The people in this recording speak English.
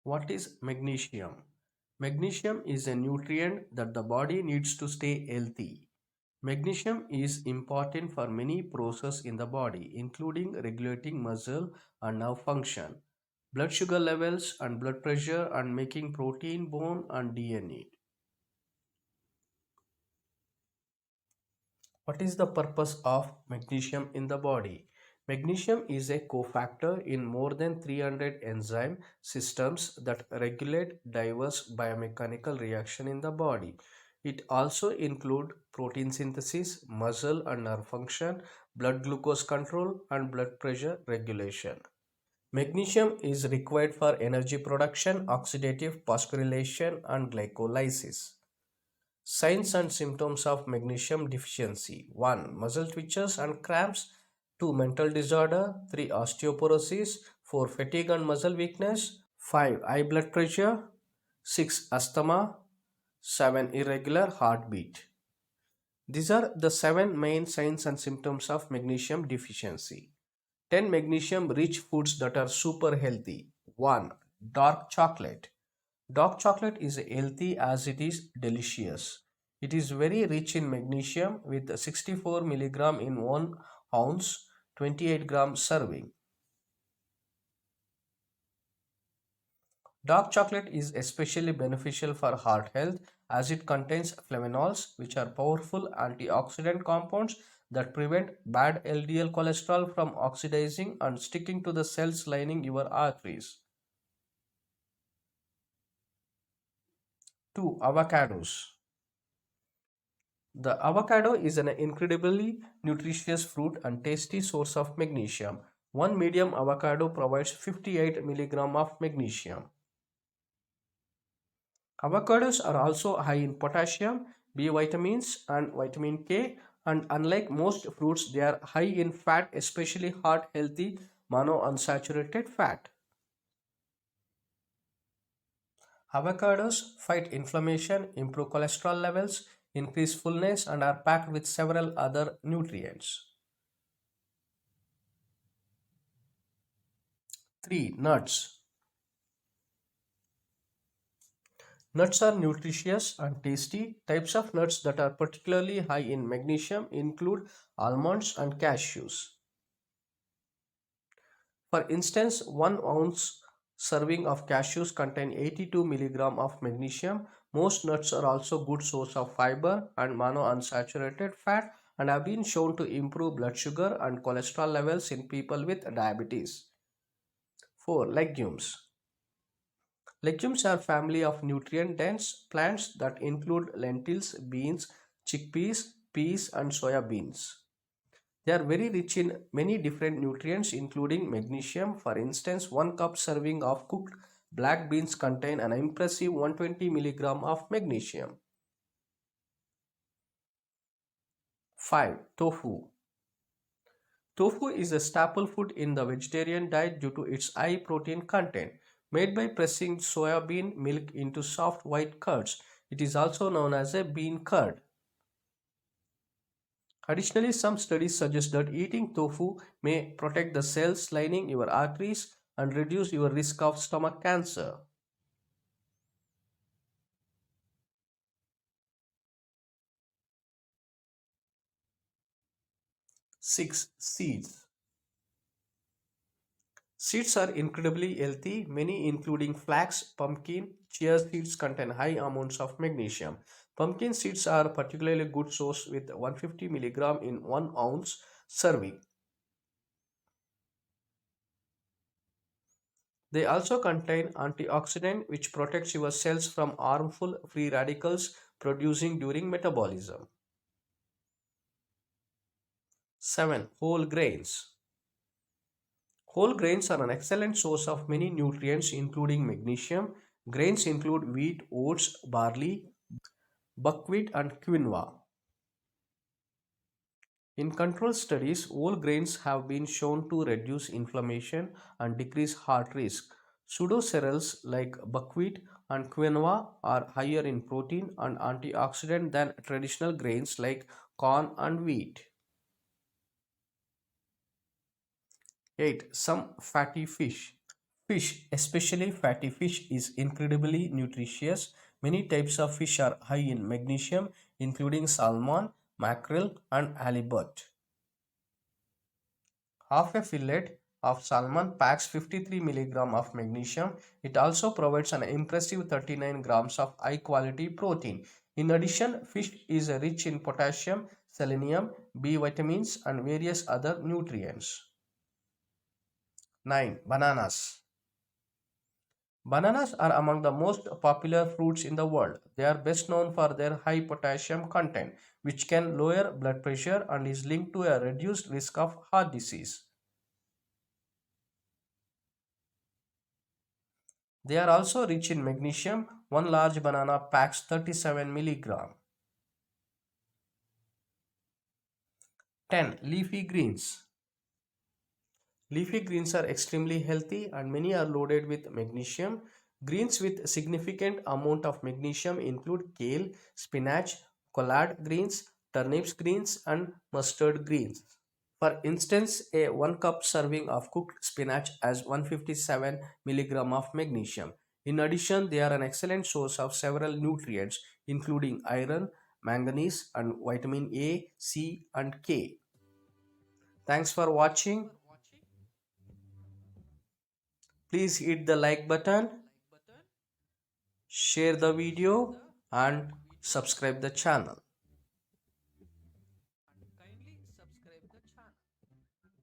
What is magnesium? Magnesium is a nutrient that the body needs to stay healthy. Magnesium is important for many processes in the body, including regulating muscle and nerve function, blood sugar levels and blood pressure, and making protein, bone, and DNA. What is the purpose of magnesium in the body? Magnesium is a cofactor in more than 300 enzyme systems that regulate diverse biomechanical reaction in the body. It also include protein synthesis, muscle and nerve function, blood glucose control and blood pressure regulation. Magnesium is required for energy production, oxidative phosphorylation and glycolysis. Signs and symptoms of magnesium deficiency: 1. Muscle twitches and cramps. 2. Mental disorder. 3. Osteoporosis. 4. Fatigue and muscle weakness. 5. High blood pressure. 6. Asthma. 7. Irregular heartbeat. These are the 7 main signs and symptoms of magnesium deficiency. 10 magnesium rich foods that are super healthy. 1. Dark chocolate. Dark chocolate is healthy as it is delicious. It is very rich in magnesium with 64 milligram in 1 ounce, 28 gram serving. Dark chocolate is especially beneficial for heart health as it contains flavonols, which are powerful antioxidant compounds that prevent bad LDL cholesterol from oxidizing and sticking to the cells lining your arteries. 2. Avocados. The avocado is an incredibly nutritious fruit and tasty source of magnesium. One medium avocado provides 58 milligram of magnesium. Avocados are also high in potassium, B vitamins, and vitamin K, and unlike most fruits, they are high in fat, especially heart healthy monounsaturated fat. Avocados fight inflammation, improve cholesterol levels, increase fullness, and are packed with several other nutrients. 3. Nuts. Nuts are nutritious and tasty. Types of nuts that are particularly high in magnesium include almonds and cashews. For instance, 1 ounce serving of cashews contain 82 milligram of magnesium. Most nuts are also good source of fiber and monounsaturated fat and have been shown to improve blood sugar and cholesterol levels in people with diabetes. 4. Legumes. Legumes are family of nutrient-dense plants that include lentils, beans, chickpeas, peas, and soya beans. They are very rich in many different nutrients including magnesium. For instance, 1 cup serving of cooked black beans contain an impressive 120 milligram of magnesium. 5. Tofu. Tofu is a staple food in the vegetarian diet due to its high protein content. Made by pressing soya bean milk into soft white curds, it is also known as a bean curd. Additionally, some studies suggest that eating tofu may protect the cells lining your arteries and reduce your risk of stomach cancer. 6. Seeds. Seeds are incredibly healthy. Many, including flax, pumpkin, chia seeds, contain high amounts of magnesium. Pumpkin seeds are particularly good source with 150 milligram in 1 ounce serving. They also contain antioxidant which protects your cells from harmful free radicals producing during metabolism. 7. Whole grains. Whole grains are an excellent source of many nutrients including magnesium. Grains include wheat, oats, barley, buckwheat and quinoa. In control studies, whole grains have been shown to reduce inflammation and decrease heart risk. Pseudocereals like buckwheat and quinoa are higher in protein and antioxidant than traditional grains like corn and wheat. 8. Some fatty fish. Fish, especially fatty fish, is incredibly nutritious. Many types of fish are high in magnesium, including salmon, mackerel, and halibut. Half a fillet of salmon packs 53 milligrams of magnesium. It also provides an impressive 39 grams of high quality protein. In addition, fish is rich in potassium, selenium, B vitamins, and various other nutrients. 9. Bananas. Bananas are among the most popular fruits in the world. They are best known for their high potassium content, which can lower blood pressure and is linked to a reduced risk of heart disease. They are also rich in magnesium. One large banana packs 37 milligram. 10. Leafy greens. Leafy greens are extremely healthy and many are loaded with magnesium. Greens with significant amount of magnesium include kale, spinach, collard greens, turnips greens, and mustard greens. For instance, a 1 cup serving of cooked spinach has 157 milligram of magnesium. In addition, they are an excellent source of several nutrients including iron, manganese, and vitamin A, C, and K. Thanks for watching. Please hit the like button, share the video, and subscribe the channel.